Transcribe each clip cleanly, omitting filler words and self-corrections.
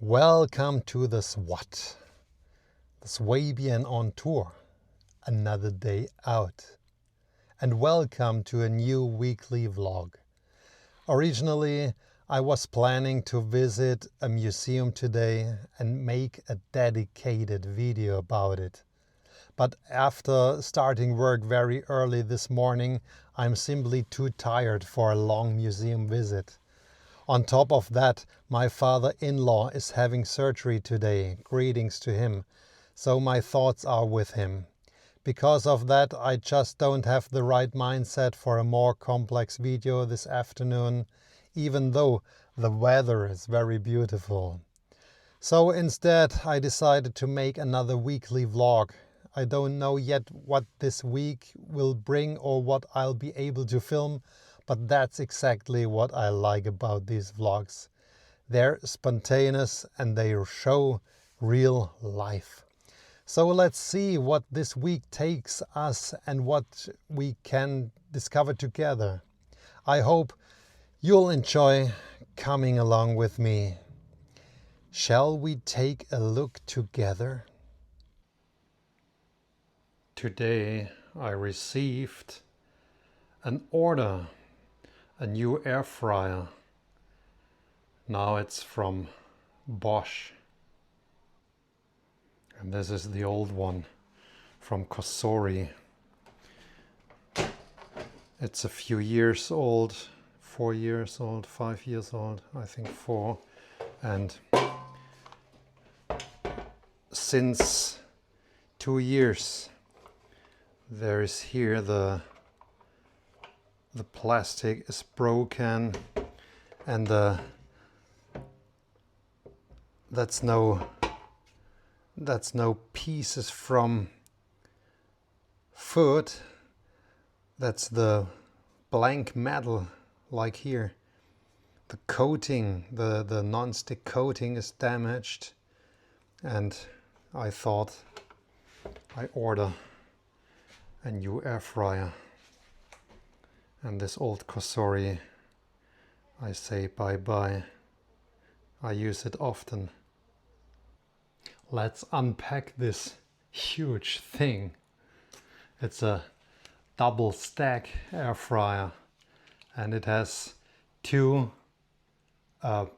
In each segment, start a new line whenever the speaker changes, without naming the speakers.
Welcome to the SWOT, the Swabian on tour, another day out. And welcome to a new weekly vlog. Originally, I was planning to visit a museum today and make a dedicated video about it. But after starting work very early this morning, I'm simply too tired for a long museum visit. On top of that, my father-in-law is having surgery today. Greetings to him. So my thoughts are with him. Because of that, I just don't have the right mindset for a more complex video this afternoon, even though the weather is very beautiful. So instead, I decided to make another weekly vlog. I don't know yet what this week will bring or what I'll be able to film, but that's exactly what I like about these vlogs. They're spontaneous and they show real life. So let's see what this week takes us and what we can discover together. I hope you'll enjoy coming along with me. Shall we take a look together? Today I received an order, a new air fryer. Now it's from Bosch. And this is the old one from Cosori. It's a few years old, 4 years old, 5 years old, I think 4. And since 2 years, there is here the plastic is broken, and that's no pieces from food. That's the blank metal, like here. The coating, the non-stick coating is damaged, and I thought I order a new air fryer. And this old Cosori, I say bye-bye. I use it often. Let's unpack this huge thing. It's a double stack air fryer, and it has two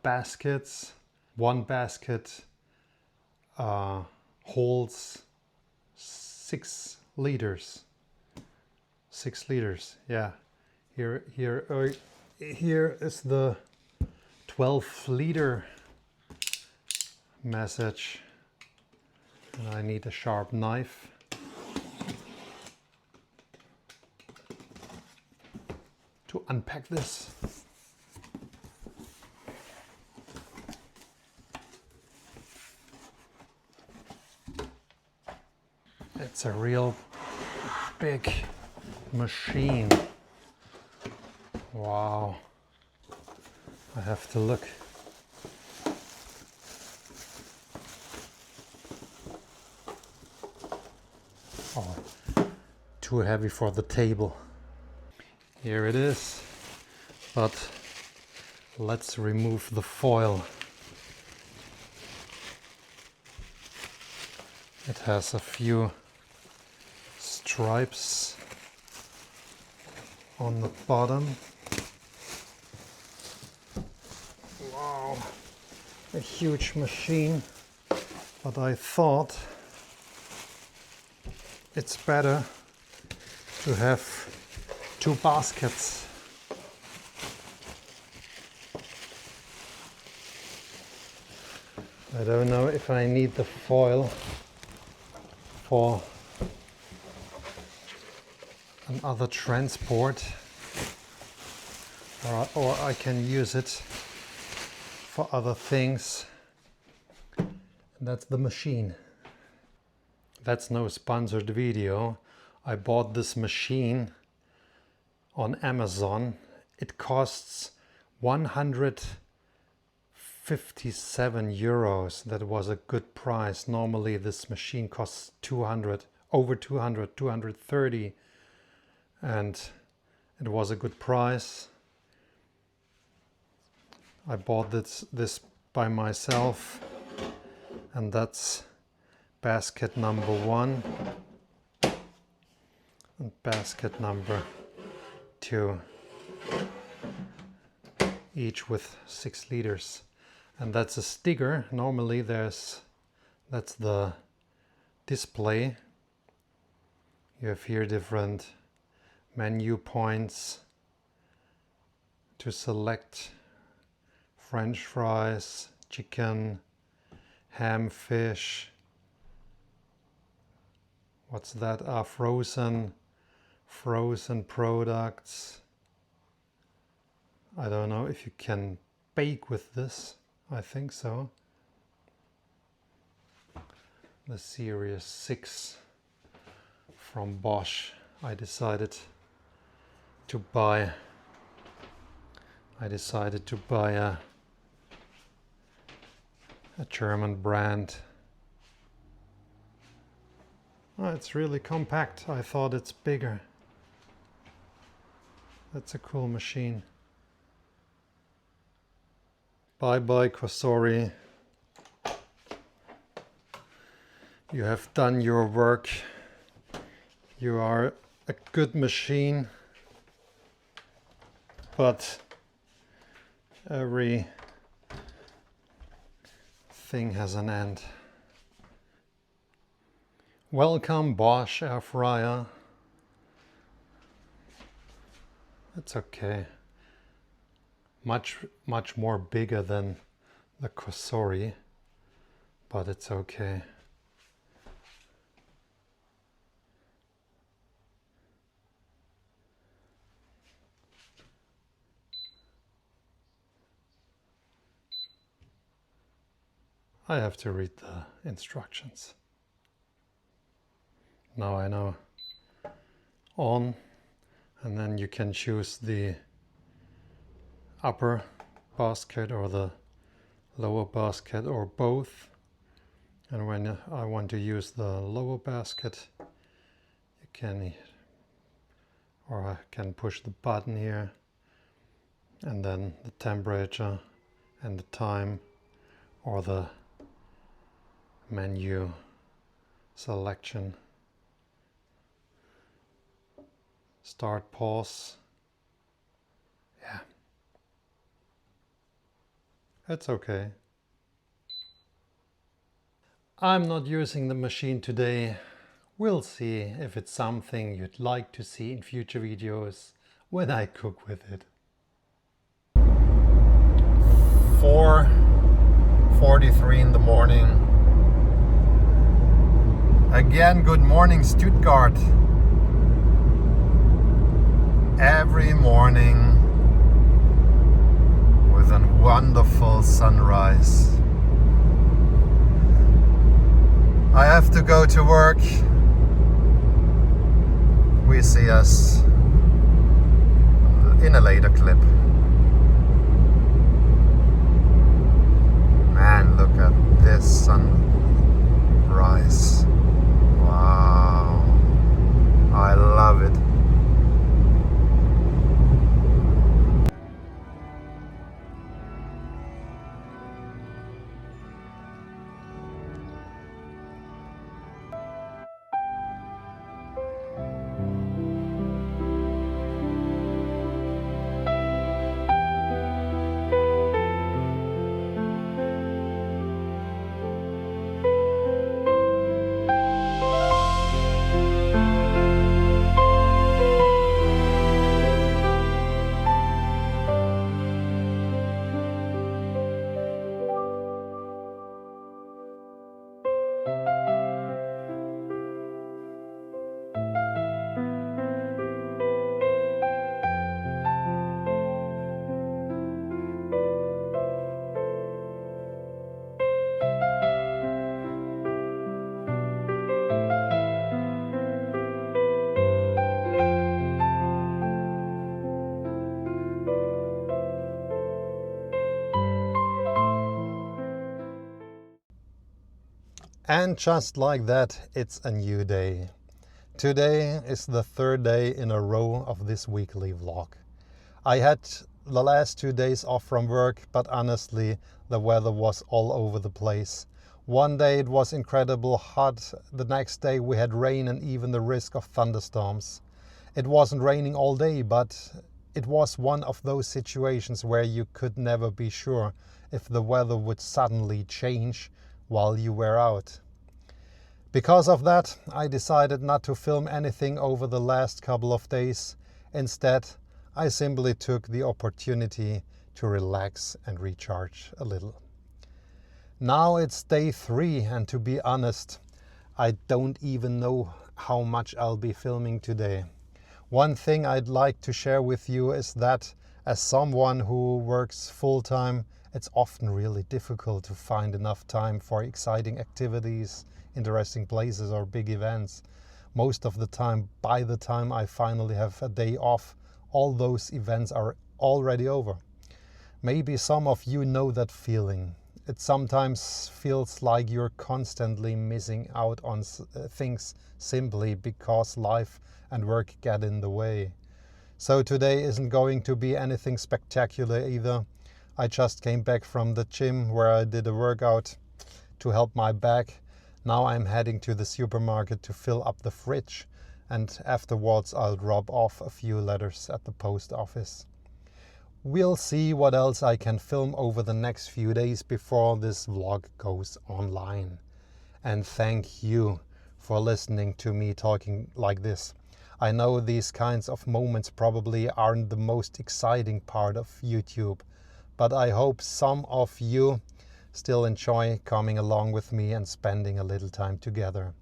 baskets. One basket holds 6 liters. 6 liters, yeah. Here is the 12-liter message. And I need a sharp knife. To unpack this. It's a real big machine. Wow. I have to look. Oh, too heavy for the table. Here it is, but let's remove the foil. It has a few stripes on the bottom. Wow, a huge machine, but I thought it's better to have 2 baskets. I don't know if I need the foil for another transport, or I can use it for other things. And that's the machine. That's no sponsored video. I bought this machine on Amazon. It costs 157 euros. That was a good price. Normally this machine costs 200, over 200, 230. And it was a good price. I bought this by myself. And that's basket number 1 and basket number 2, each with 6 liters. And that's a sticker. Normally that's the display. You have here different menu points to select French fries, chicken, ham, fish. What's that? Frozen products. I don't know if you can bake with this. I think so. The Series 6 from Bosch. I decided to buy a German brand. Oh, it's really compact. I thought it's bigger. That's a cool machine. Bye bye Cosori. You have done your work. You are a good machine, but every thing has an end. Welcome Bosch air fryer. It's okay. Much more bigger than the Cosori, but it's okay. I have to read the instructions. Now I know. On, and then you can choose the upper basket or the lower basket or both. And when I want to use the lower basket, you can, or I can push the button here, and then the temperature and the time, or the menu selection. Start, pause. Yeah. It's okay. I'm not using the machine today. We'll see if it's something you'd like to see in future videos when I cook with it. 4:43 in the morning. Again, good morning Stuttgart. Every morning with a wonderful sunrise. I have to go to work. We see us in a later clip. Man, look at this sunrise. Wow, I love it. And just like that, it's a new day. Today is the 3rd day in a row of this weekly vlog. I had the last 2 days off from work, but honestly, the weather was all over the place. One day it was incredible hot, the next day we had rain and even the risk of thunderstorms. It wasn't raining all day, but it was one of those situations where you could never be sure if the weather would suddenly change while you were out. Because of that, I decided not to film anything over the last couple of days. Instead, I simply took the opportunity to relax and recharge a little. Now it's day 3, and to be honest, I don't even know how much I'll be filming today. One thing I'd like to share with you is that as someone who works full-time, it's often really difficult to find enough time for exciting activities, interesting places or big events. Most of the time, by the time I finally have a day off, all those events are already over. Maybe some of you know that feeling. It sometimes feels like you're constantly missing out on things simply because life and work get in the way. So today isn't going to be anything spectacular either. I just came back from the gym where I did a workout to help my back. Now I'm heading to the supermarket to fill up the fridge, and afterwards I'll drop off a few letters at the post office. We'll see what else I can film over the next few days before this vlog goes online. And thank you for listening to me talking like this. I know these kinds of moments probably aren't the most exciting part of YouTube, but I hope some of you still enjoy coming along with me and spending a little time together.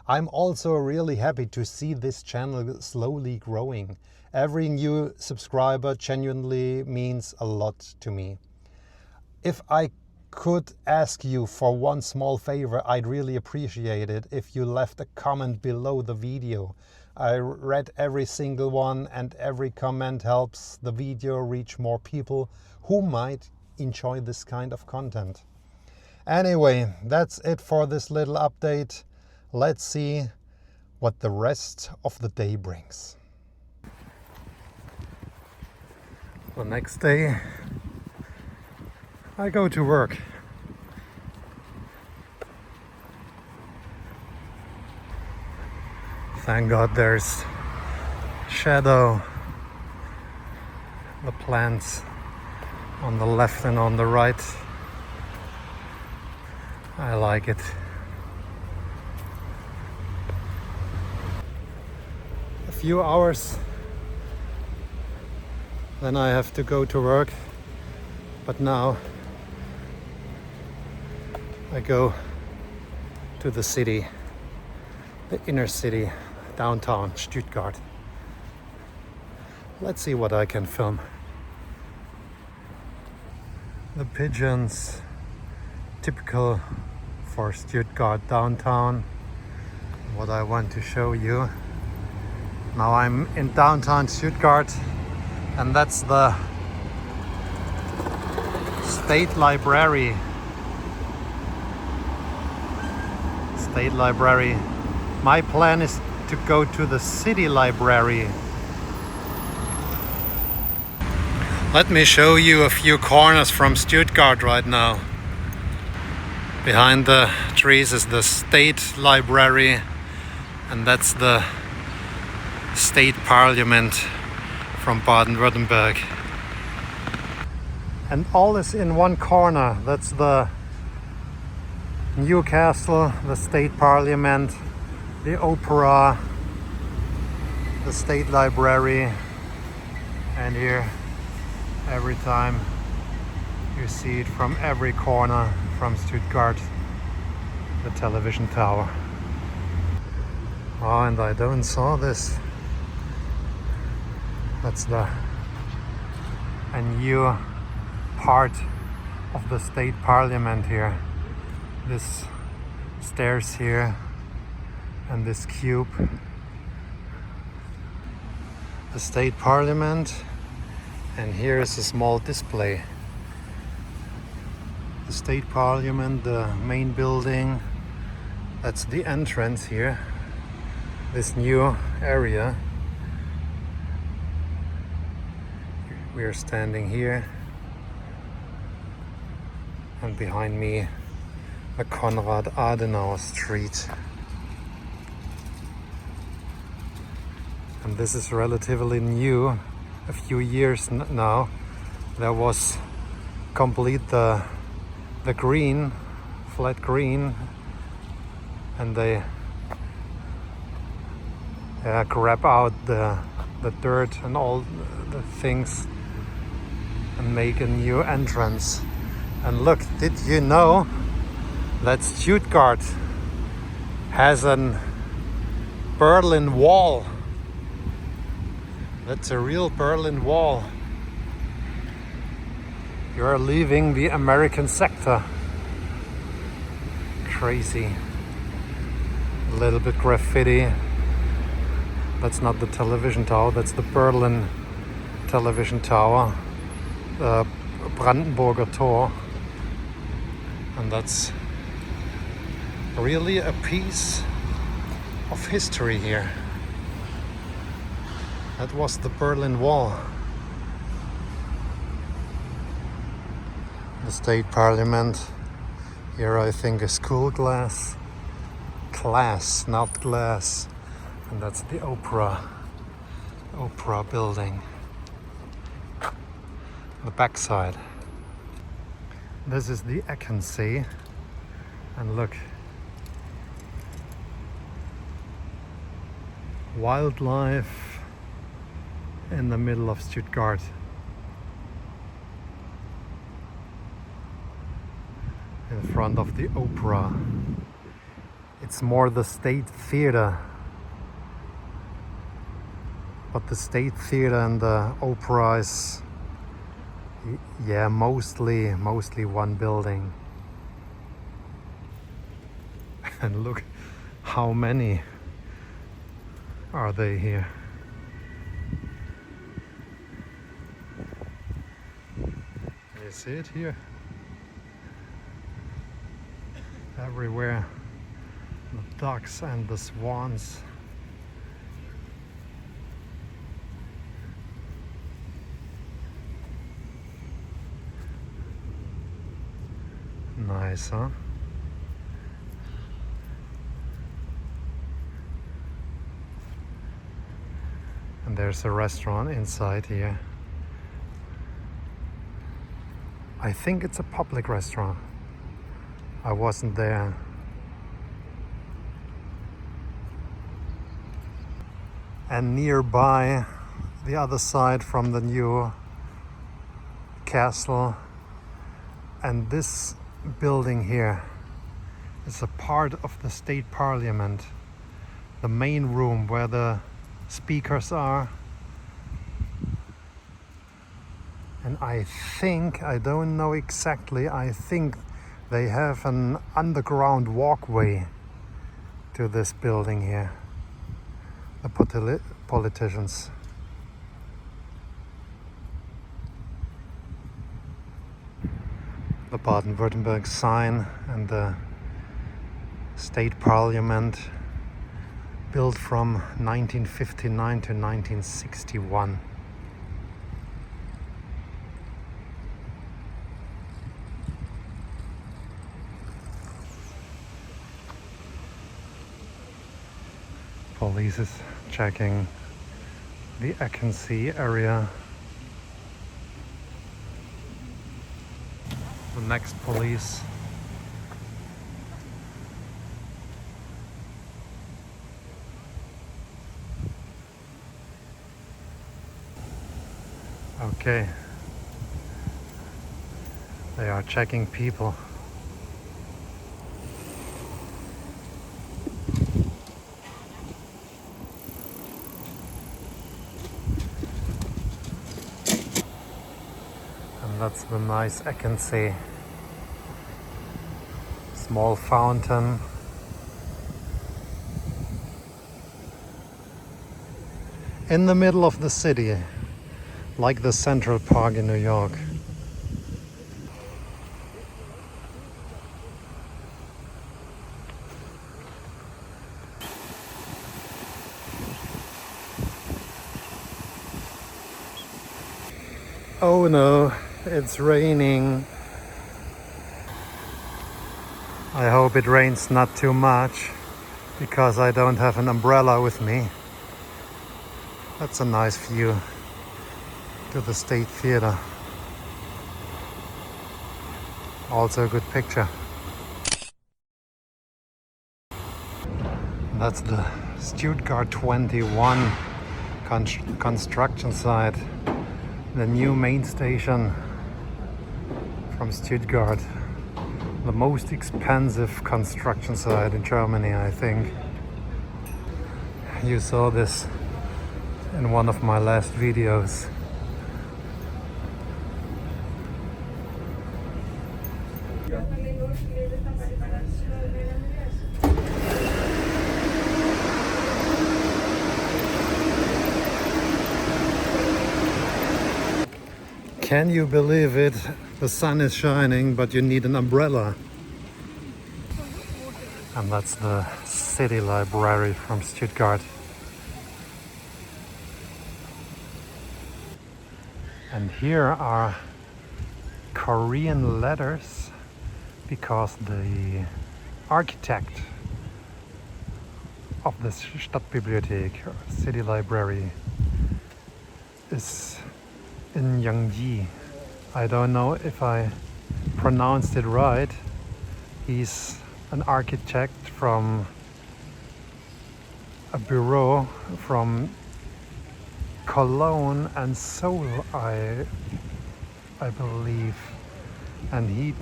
I'm also really happy to see this channel slowly growing. Every new subscriber genuinely means a lot to me. If I could ask you for one small favor, I'd really appreciate it if you left a comment below the video. I read every single one, and every comment helps the video reach more people who might enjoy this kind of content. Anyway, that's it for this little update. Let's see what the rest of the day brings. The next day, I go to work. Thank God there's shadow. The plants on the left and on the right. I like it. A few hours, then I have to go to work, but now I go to the city, the inner city, downtown Stuttgart. Let's see what I can film. The pigeons, typical for Stuttgart downtown. What I want to show you. Now I'm in downtown Stuttgart, and that's the State Library. State Library. My plan is to go to the City Library. Let me show you a few corners from Stuttgart right now. Behind the trees is the State Library, and that's the State Parliament from Baden-Württemberg. And all is in one corner. That's the Newcastle, the State Parliament, the Opera, the State Library, and here every time you see it from every corner from Stuttgart, the television tower. Oh, and I don't saw this. That's a new part of the State Parliament here. This stairs here and this cube. The State Parliament, and here is a small display. The State Parliament, the main building, that's the entrance here. This new area. We are standing here, and behind me the Konrad Adenauer Street. And this is relatively new, a few years now. There was complete the green, flat green, and they grab out the dirt and all the things and make a new entrance. And look, did you know that Stuttgart has a Berlin Wall? That's a real Berlin Wall. You're leaving the American sector. Crazy. A little bit graffiti. That's not the television tower, that's the Berlin television tower. The Brandenburger Tor. And that's really a piece of history here. That was the Berlin Wall. The State Parliament. Here I think a school class, not glass. And that's the opera building. The backside. This is the Eckensee. And look. Wildlife in the middle of Stuttgart. In front of the opera. It's more the State Theater. But the State Theater and the opera is, yeah, mostly one building. And look how many are they here. You see it here? Everywhere. The ducks and the swans. Nice, huh? And there's a restaurant inside here. I think it's a public restaurant. I wasn't there. And nearby, the other side from the new castle, and this building here is a part of the State Parliament, the main room where the speakers are. And I think, I don't know exactly, I think they have an underground walkway to this building here, the politicians. The Baden-Württemberg sign and the State Parliament, built from 1959 to 1961. Police is checking the Eckensee area. The next police. Okay. They are checking people. And that's the nice Eckensee. Small fountain. In the middle of the city, like the Central Park in New York. Oh no, it's raining. I hope it rains not too much because I don't have an umbrella with me. That's a nice view to the State Theater. Also a good picture. That's the Stuttgart 21 construction site. The new main station from Stuttgart. The most expensive construction site in Germany, I think. You saw this in one of my last videos. Can you believe it? The sun is shining, but you need an umbrella. And that's the City Library from Stuttgart. And here are Korean letters because the architect of the Stadtbibliothek, City Library, is in Yangji. I don't know if I pronounced it right. He's an architect from a bureau from Cologne and Seoul, I believe, and he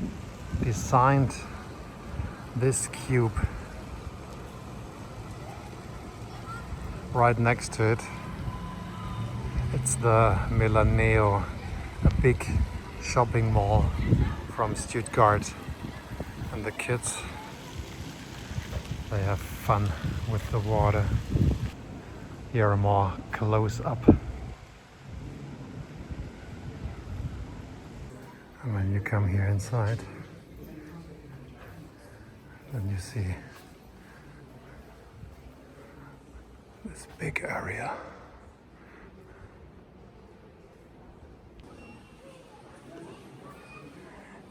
designed this cube right next to it. It's the Milaneo, a big shopping mall from Stuttgart, and the kids, they have fun with the water. Here are more close up. And when you come here inside, then you see this big area.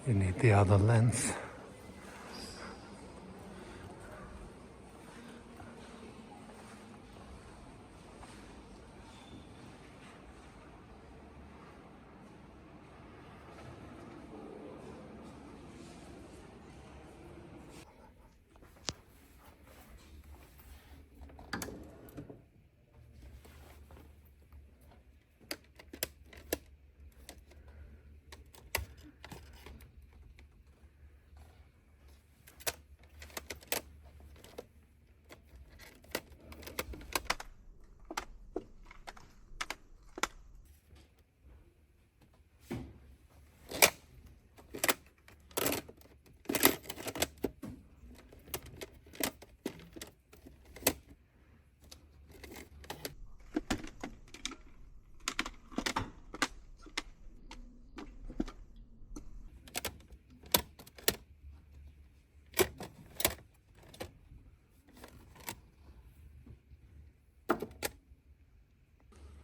You need the other lens.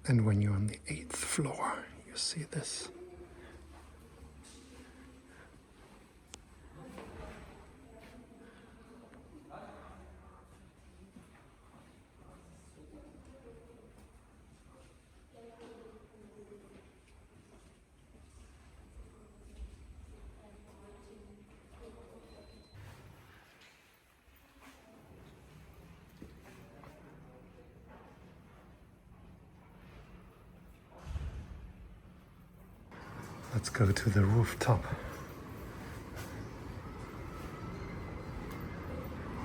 And when you're on the 8th floor, you see this. Let's go to the rooftop.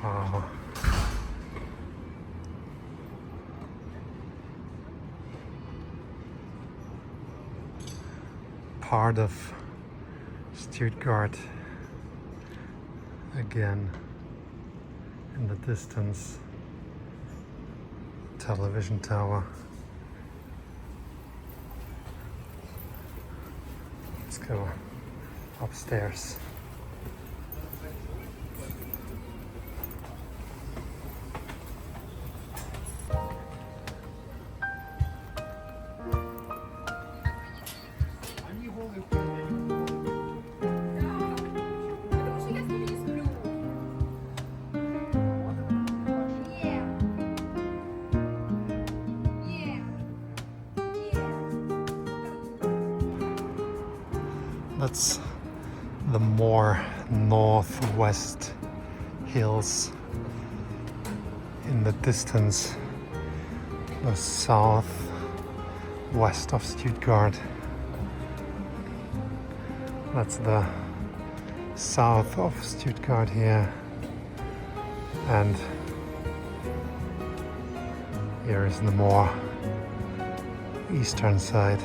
Wow. Part of Stuttgart again in the distance. Television tower. Let's go upstairs. That's the more northwest hills. In the distance, the southwest of Stuttgart. That's the south of Stuttgart here, and here is the more eastern side.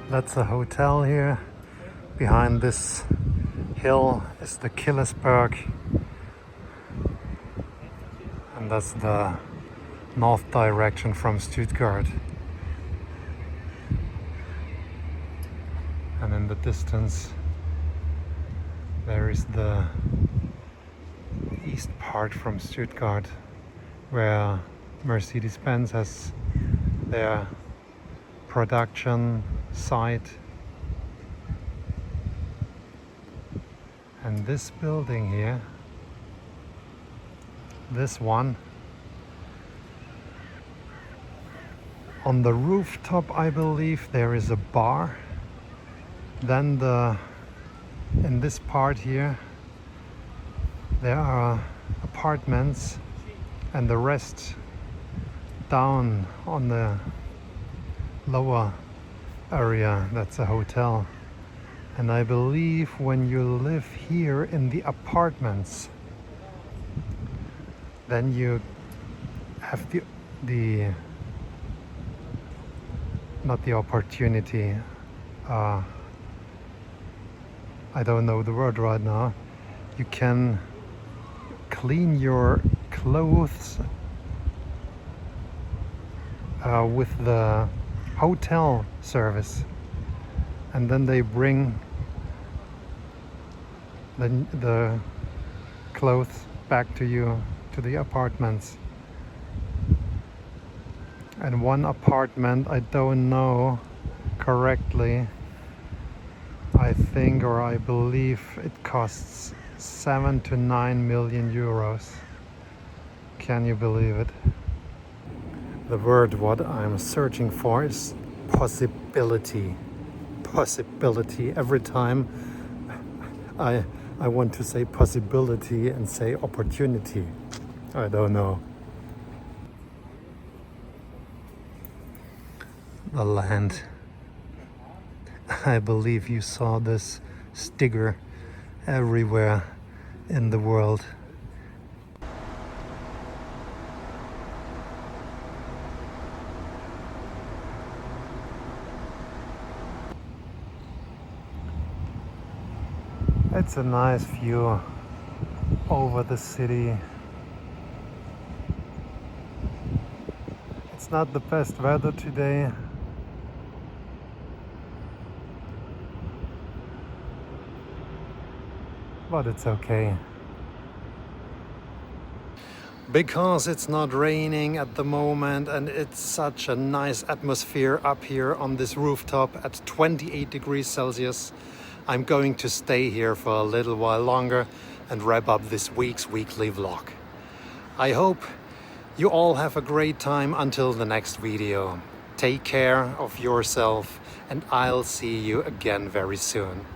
That's a hotel here. Behind this hill is the Killersberg, and that's the north direction from Stuttgart. And in the distance there is the east part from Stuttgart, where Mercedes-Benz has their production site. And this building here, this one, on the rooftop I believe there is a bar. Then in this part here there are apartments, and the rest down on the lower area, that's a hotel. And I believe when you live here in the apartments, then you have the not the opportunity, I don't know the word right now, you can clean your clothes with the hotel service, and then they bring the clothes back to you to the apartments. And one apartment, I don't know correctly, I think or I believe it costs 7 to 9 million euros. Can you believe it? The word what I'm searching for is possibility. Possibility. Every time I want to say possibility and say opportunity. I don't know. The land. I believe you saw this sticker everywhere in the world. It's a nice view over the city. It's not the best weather today. But it's okay. Because it's not raining at the moment and it's such a nice atmosphere up here on this rooftop at 28 degrees Celsius, I'm going to stay here for a little while longer and wrap up this week's weekly vlog. I hope you all have a great time until the next video. Take care of yourself and I'll see you again very soon.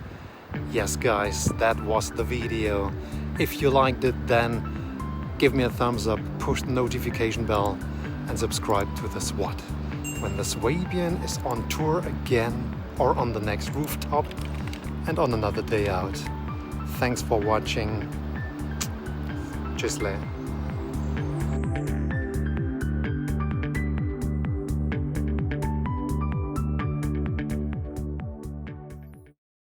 Yes guys, that was the video. If you liked it, then give me a thumbs up, push the notification bell and subscribe to the SWOT. When the Swabian is on tour again or on the next rooftop and on another day out. Thanks for watching. Tschüssle.